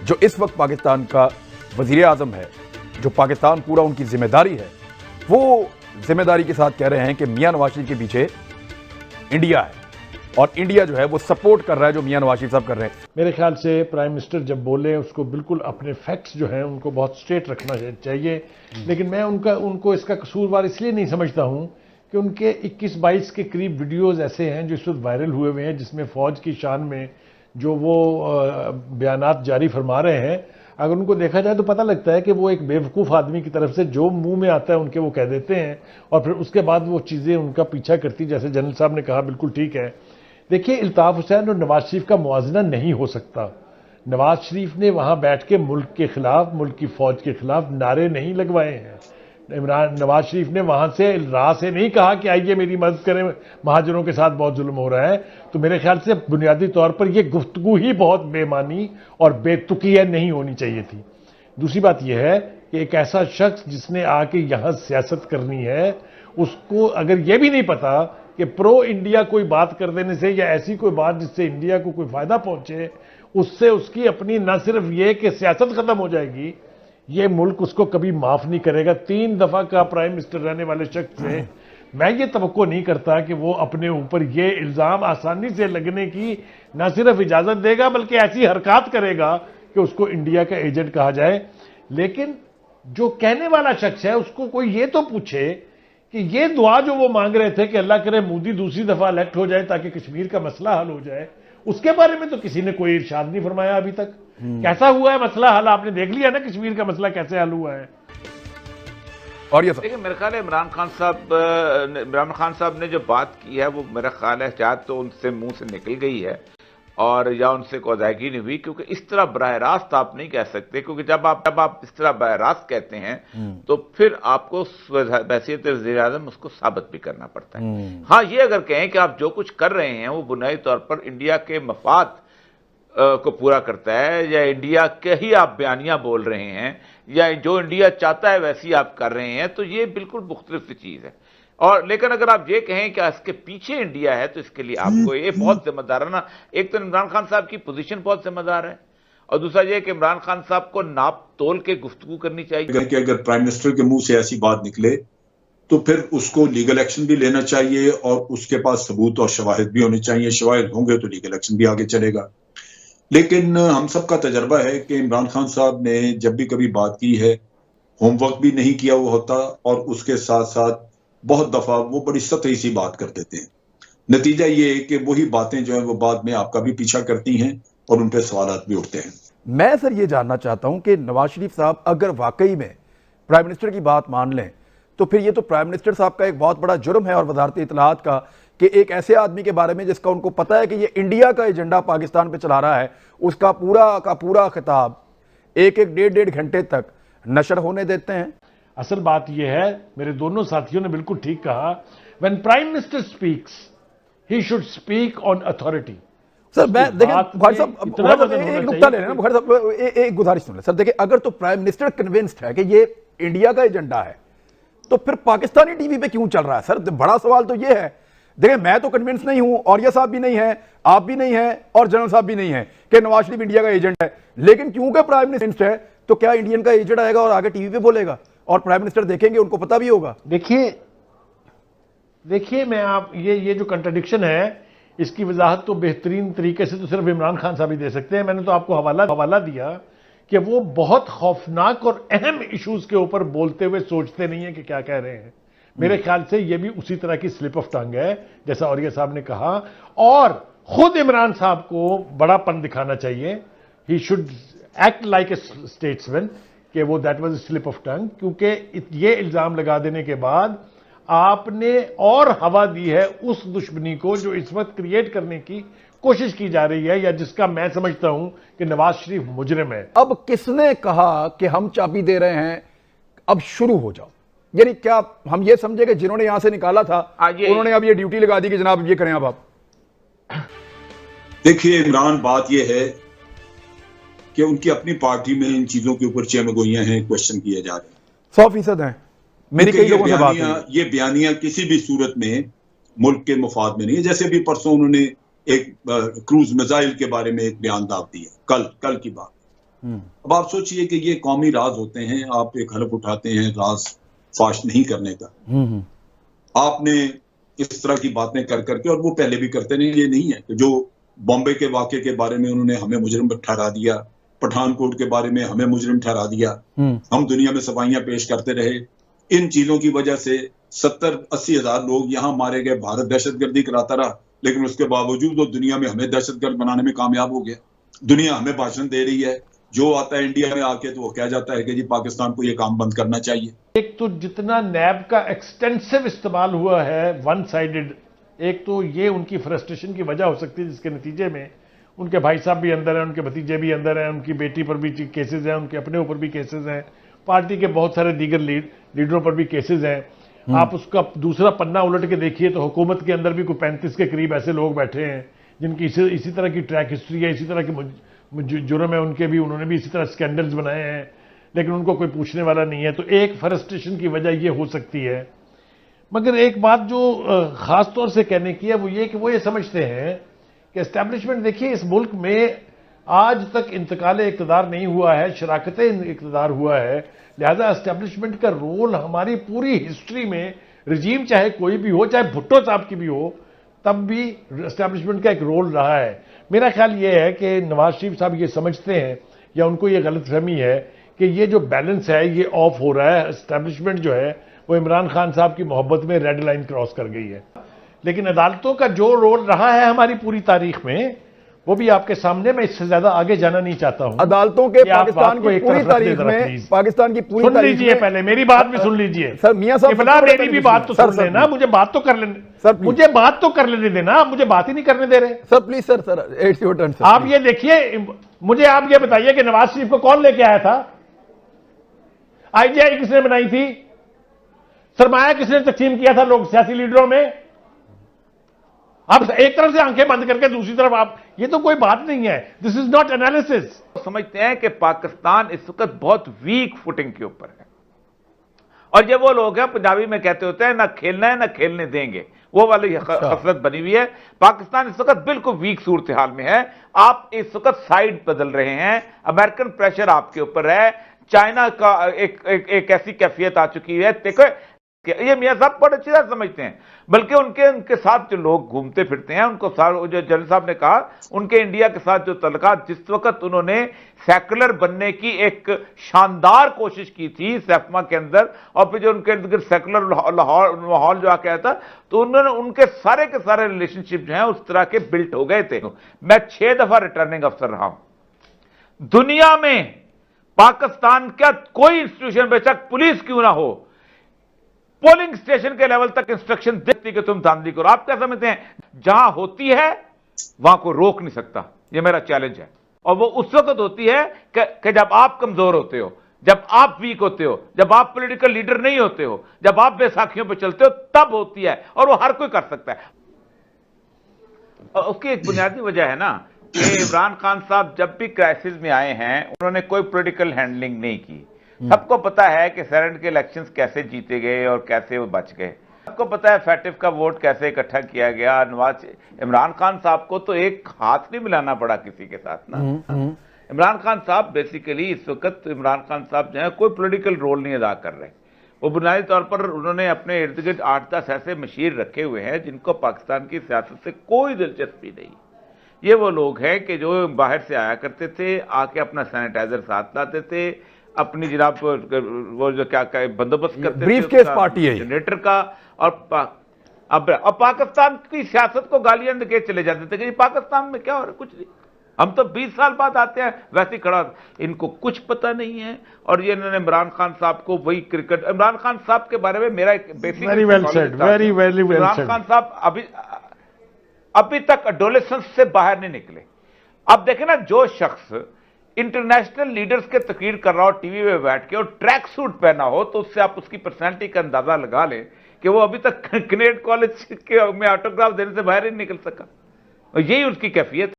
जो इस वक्त पाकिस्तान का वजीर आज़म है, जो पाकिस्तान पूरा उनकी जिम्मेदारी है, वो जिम्मेदारी के साथ कह रहे हैं कि मियां नवाज शरीफ के पीछे इंडिया है और इंडिया जो है वो सपोर्ट कर रहा है जो मियां नवाज शरीफ साहब कर रहे हैं। मेरे ख्याल से प्राइम मिनिस्टर जब बोले उसको बिल्कुल अपने फैक्ट्स जो हैं उनको बहुत स्ट्रेट रखना चाहिए, लेकिन मैं उनको इसका कसूरवार इसलिए नहीं समझता हूं कि उनके 21-22 के करीब वीडियोस ऐसे हैं जो इस वक्त वायरल हुए हुए हैं, जिसमें फौज की शान में जो वो बयानात जारी फरमा रहे हैं। अगर उनको देखा जाए तो पता लगता है कि वो एक बेवकूफ़ आदमी की तरफ से जो मुंह में आता है उनके वो कह देते हैं और फिर उसके बाद वो चीज़ें उनका पीछा करती, जैसे जनरल साहब ने कहा बिल्कुल ठीक है। देखिए, इल्ताफ़ हुसैन और नवाज शरीफ का मुआजना नहीं हो सकता। नवाज शरीफ ने वहां बैठ के मुल्क के खिलाफ, मुल्क की फौज के खिलाफ नारे नहीं लगवाए हैं। नवाज शरीफ ने वहां से राह से नहीं कहा कि आइए मेरी मदद करें, महाजरों के साथ बहुत जुल्म हो रहा है। तो मेरे ख्याल से बुनियादी तौर पर यह गुफ्तगू ही बहुत बेमानी और बेतुकिया नहीं होनी चाहिए थी। दूसरी बात यह है कि एक ऐसा शख्स जिसने आके यहां सियासत करनी है, उसको अगर यह भी नहीं पता कि प्रो इंडिया कोई बात कर देने से या ऐसी कोई बात जिससे इंडिया को कोई फायदा पहुंचे, उससे उसकी अपनी न सिर्फ ये कि सियासत खत्म हो जाएगी, ये मुल्क उसको कभी माफ नहीं करेगा। 3 दफा का प्राइम मिनिस्टर रहने वाले शख्स से मैं ये तवक्को नहीं करता कि वो अपने ऊपर ये इल्जाम आसानी से लगने की न सिर्फ इजाजत देगा बल्कि ऐसी हरकत करेगा कि उसको इंडिया का एजेंट कहा जाए। लेकिन जो कहने वाला शख्स है उसको कोई ये तो पूछे कि ये दुआ जो वो मांग रहे थे कि अल्लाह करे मोदी दूसरी दफा इलेक्ट हो जाए ताकि कश्मीर का मसला हल हो जाए, उसके बारे में तो किसी ने कोई इरशाद नहीं फरमाया अभी तक। कैसा हुआ है मसला हल? आपने देख लिया ना कश्मीर का मसला कैसे हल हुआ है। और ये देखिए, मेरे ख्याल है इमरान खान साहब ने जो बात की है वो मेरा ख्याल है शायद तो उनसे मुंह से निकल गई है और या उनसे कोई अदायगी नहीं हुई, क्योंकि इस तरह बराह रास्त आप नहीं कह सकते, क्योंकि जब आप इस तरह बराह रास्त कहते हैं तो फिर आपको हैसियत वज़ीर आज़म उसको साबित भी करना पड़ता है। हाँ, ये अगर कहें कि आप जो कुछ कर रहे हैं वो बुनियादी तौर पर इंडिया के मफाद को पूरा करता है या इंडिया के ही आप बयानियां बोल रहे हैं या जो इंडिया चाहता है वैसी आप कर रहे हैं, तो ये बिल्कुल मुख्तलिफ चीज है। और लेकिन अगर आप ये कहें कि इसके पीछे इंडिया है तो इसके लिए आपको ये बहुत जिम्मेदाराना, एक तो इमरान खान साहब की पोजीशन बहुत जिम्मेदार है और दूसरा ये कि इमरान खान साहब को नाप तोल के गुफ्तगू करनी चाहिए कि अगर प्राइम मिनिस्टर के मुंह से ऐसी बात निकले तो फिर उसको लीगल एक्शन भी लेना चाहिए और उसके पास सबूत और शवाहिद भी होने चाहिए। शवाहिद होंगे तो लीगल एक्शन भी आगे चलेगा। लेकिन हम सबका तजर्बा है कि इमरान खान साहब ने जब भी कभी बात की है, होमवर्क भी नहीं किया हुआ होता और उसके साथ साथ बहुत दफा वो बड़ी सतही सी बात कर देते हैं। नतीजा ये है कि वही बातें जो है वो बाद में आपका भी पीछा करती हैं और उन पर सवालात भी उठते हैं। मैं सर ये जानना चाहता हूं कि नवाज शरीफ साहब अगर वाकई में प्राइम मिनिस्टर की बात मान लें तो फिर ये तो प्राइम मिनिस्टर साहब का एक बहुत बड़ा जुर्म है और वजारत इत्तलाआत का कि एक ऐसे आदमी के बारे में जिसका उनको पता है कि ये इंडिया का एजेंडा पाकिस्तान पे चला रहा है, उसका पूरा का पूरा खिताब एक 1.5 घंटे तक नशर होने देते हैं। असल बात यह है, मेरे दोनों साथियों ने बिल्कुल ठीक कहा, when prime minister speaks he should speak on authority. Sir मैं देखिए बुखारी साहब एक नुकता ले रहे हैं ना, बुखारी साहब एक गुजारिश सुन ले सर। देखिए, अगर तो प्राइम मिनिस्टर कन्विंस्ड है कि ये इंडिया का एजेंडा है तो फिर पाकिस्तानी टीवी पे क्यों चल रहा है? सर बड़ा सवाल तो ये है। देखिए, मैं तो कन्विंस नहीं हूं, औरिया साहब भी नहीं है, आप भी नहीं है और जनरल साहब भी नहीं है कि नवाज शरीफ इंडिया का एजेंट है, लेकिन क्योंकि प्राइम मिनिस्टर है तो क्या इंडियन का एजेंट आएगा और आगे टीवी पे बोलेगा और प्राइम मिनिस्टर देखेंगे, उनको पता भी होगा। देखिए मैं आप ये जो कंट्राडिक्शन है इसकी वजाहत तो बेहतरीन तरीके से तो सिर्फ इमरान खान साहब ही दे सकते हैं। मैंने तो आपको हवाला दिया कि वो बहुत खौफनाक और अहम इश्यूज के ऊपर बोलते हुए सोचते नहीं है कि क्या कह रहे हैं। मेरे ख्याल से ये भी उसी तरह की स्लिप ऑफ टंग है जैसा औरिया साहब ने कहा, और खुद इमरान साहब को बड़ापन दिखाना चाहिए। He should act like a statesman कि वो that was a slip of tongue, क्योंकि ये इल्जाम लगा देने के बाद आपने और हवा दी है उस दुश्मनी को जो इस वक्त क्रिएट करने की कोशिश की जा रही है या जिसका मैं समझता हूं कि नवाज शरीफ मुजरिम है। अब किसने कहा कि हम चाबी दे रहे हैं, अब शुरू हो जाओ? यानी क्या हम ये समझे कि जिन्होंने यहां से निकाला था उन्होंने अब ये ड्यूटी लगा दी कि जनाब ये करें अब आप? देखिए इमरान, बात ये है कि उनकी अपनी पार्टी में इन चीजों के ऊपर चेमगोइयां हैं, क्वेश्चन किए जा रहे हैं। 100% हैं। मेरी कई लोगों से बात हुई। ये बयानियां किसी भी सूरत में मुल्क के मुफाद में नहीं है। जैसे भी परसों उन्होंने एक क्रूज मिसाइल के बारे में एक बयान दाव दिया, कल की बात, अब आप सोचिए कि ये कौमी राज होते हैं, आप एक हलफ उठाते हैं राज फाश नहीं करने का, आपने इस तरह की बातें कर करके, और वो पहले भी करते नहीं, ये नहीं है कि जो बॉम्बे के वाक़े के बारे में उन्होंने हमें मुजरिम ठहरा दिया, पठानकोट के बारे में हमें मुजरिम ठहरा दिया, हम दुनिया में सफाइयां पेश करते रहे। इन चीजों की वजह से 70-80 हजार लोग यहां मारे गए, भारत दहशतगर्दी कराता रहा, लेकिन उसके बावजूद वो दुनिया में हमें दहशतगर्द बनाने में कामयाब हो गया। दुनिया हमें भाषण दे रही है, जो आता है इंडिया में आके तो वो कह जाता है कि जी पाकिस्तान को ये काम बंद करना चाहिए। एक तो जितना नैब का एक्सटेंसिव इस्तेमाल हुआ है वन साइडेड, एक तो ये उनकी फ्रस्ट्रेशन की वजह हो सकती है, जिसके नतीजे में उनके भाई साहब भी अंदर हैं, उनके भतीजे भी अंदर हैं, उनकी बेटी पर भी केसेस हैं, उनके अपने ऊपर भी केसेस हैं, पार्टी के बहुत सारे दीगर लीडरों पर भी केसेस हैं। आप उसका दूसरा पन्ना उलट के देखिए तो हुकूमत के अंदर भी कोई 35 के करीब ऐसे लोग बैठे हैं जिनकी इसी तरह की ट्रैक हिस्ट्री है, इसी तरह के जुर्म है उनके भी, उन्होंने भी इसी तरह स्कैंडल्स बनाए हैं, लेकिन उनको कोई पूछने वाला नहीं है। तो एक फ्रस्ट्रेशन की वजह ये हो सकती है। मगर एक बात जो खास तौर से कहने की है वो ये कि वो ये समझते हैं कि एस्टैब्लिशमेंट, देखिए इस मुल्क में आज तक इंतकाल इक़्तिदार नहीं हुआ है, शराकत इक़्तिदार हुआ है, लिहाजा एस्टैब्लिशमेंट का रोल हमारी पूरी हिस्ट्री में, रजीम चाहे कोई भी हो, चाहे भुट्टो साहब की भी हो, तब भी एस्टैब्लिशमेंट का एक रोल रहा है। मेरा ख्याल ये है कि नवाज शरीफ साहब ये समझते हैं या उनको ये गलतफहमी है कि ये जो बैलेंस है ये ऑफ हो रहा है, एस्टैब्लिशमेंट जो है वो इमरान खान साहब की मोहब्बत में रेड लाइन क्रॉस कर गई है। लेकिन अदालतों का जो रोल रहा है हमारी पूरी तारीख में, वो भी आपके सामने, मैं इससे ज्यादा आगे जाना नहीं चाहता हूं। अदालतों के पाकिस्तान की पूरी तारीख में, पाकिस्तान की पूरी सुन लीजिए, पहले मेरी बात भी सुन लीजिए सर। मियां साहब मेरी भी बात तो सुन लेना, मुझे बात तो कर लेने सर, मुझे बात तो कर लेने देना, मुझे बात ही नहीं करने दे रहे sir. Please sir, it's your turn. आप ये देखिए, मुझे आप ये बताइए कि नवाज शरीफ को कौन लेके आया था? IGI किसने बनाई थी? सरमाया किसने तकसीम किया था लोग सियासी लीडरों में? आप एक तरफ से आंखें बंद करके दूसरी तरफ आप, ये तो कोई बात नहीं है। This is not analysis. समझते हैं कि पाकिस्तान इस वक्त बहुत वीक फुटिंग के ऊपर है, और ये वो लोग हैं, पंजाबी में कहते होते हैं ना खेलना है ना खेलने देंगे, वो वाली हसरत बनी हुई है। पाकिस्तान इस वक्त बिल्कुल वीक सूरत हाल में है। आप इस वक्त साइड बदल रहे हैं, अमेरिकन प्रेशर आपके ऊपर है, चाइना का एक ऐसी कैफियत आ चुकी है। देखो ये मियां साहब बड़े अच्छी तरह समझते हैं, बल्कि उनके साथ जो लोग घूमते फिरते हैं, उनको जो जनरल साहब ने कहा, उनके इंडिया के साथ जो तल्लुकात, जिस वक्त उन्होंने सेकुलर बनने की एक शानदार कोशिश की थी सेफमा के अंदर, और फिर जो उनके इर्द गिर्द सेकुलर माहौल जो आके आया था, तो उन्होंने उनके सारे के सारे रिलेशनशिप जो हैं उस तरह के बिल्ट हो गए थे। मैं 6 दफा रिटर्निंग अफसर रहा हूं दुनिया में। पाकिस्तान का कोई इंस्टीट्यूशन, बेशक पुलिस क्यों ना हो, पोलिंग स्टेशन के लेवल तक इंस्ट्रक्शन देती कि तुम धांधली करो। आप क्या समझते हैं? जहां होती है वहां को रोक नहीं सकता, यह मेरा चैलेंज है। और वो उस वक्त होती है कि जब आप कमजोर होते हो, जब आप वीक होते हो, जब आप पॉलिटिकल लीडर नहीं होते हो, जब आप बैसाखियों पर चलते हो, तब होती है। और वो हर कोई कर सकता है। और उसकी एक बुनियादी वजह है ना कि इमरान खान साहब जब भी क्राइसिस में आए हैं, उन्होंने कोई पॉलिटिकल हैंडलिंग नहीं की। सबको पता है कि सेनेट के इलेक्शंस कैसे जीते गए और कैसे वो बच गए। सबको पता है फैटिफ का वोट कैसे इकट्ठा किया गया। इमरान खान साहब को तो एक हाथ नहीं मिलाना पड़ा किसी के साथ ना। इमरान खान साहब बेसिकली इस वक्त, इमरान खान साहब जो है कोई पॉलिटिकल रोल नहीं अदा कर रहे। वो बुनियादी तौर पर उन्होंने अपने इर्द गिर्द 8-10 ऐसे मशीर रखे हुए हैं जिनको पाकिस्तान की सियासत से कोई दिलचस्पी नहीं। ये वो लोग हैं कि जो बाहर से आया करते थे, आके अपना सैनिटाइजर साथ लाते थे, अपनी जनाब वो जो क्या बंदोबस्त करते ब्रीफ केस पार्टी है जनरेटर का, और पाकिस्तान की सियासत को गालियां दे चले जाते थे कि पाकिस्तान में क्या हो रहा है, कुछ नहीं, हम तो 20 साल बाद आते हैं, वैसे ही खड़ा। इनको कुछ पता नहीं है। और ये इन्होंने इमरान खान साहब को वही क्रिकेट, इमरान खान साहब के बारे में मेरा एक बेसिक, इमरान खान साहब अभी तक एडोलेसेंस से बाहर नहीं निकले। अब देखें ना, जो शख्स इंटरनेशनल लीडर्स के तकरीर कर रहा हो टीवी में बैठ के और ट्रैक सूट पहना हो, तो उससे आप उसकी पर्सनैलिटी का अंदाजा लगा लें कि वो अभी तक कनेट कॉलेज में ऑटोग्राफ देने से बाहर ही निकल सका। और यही उसकी कैफियत।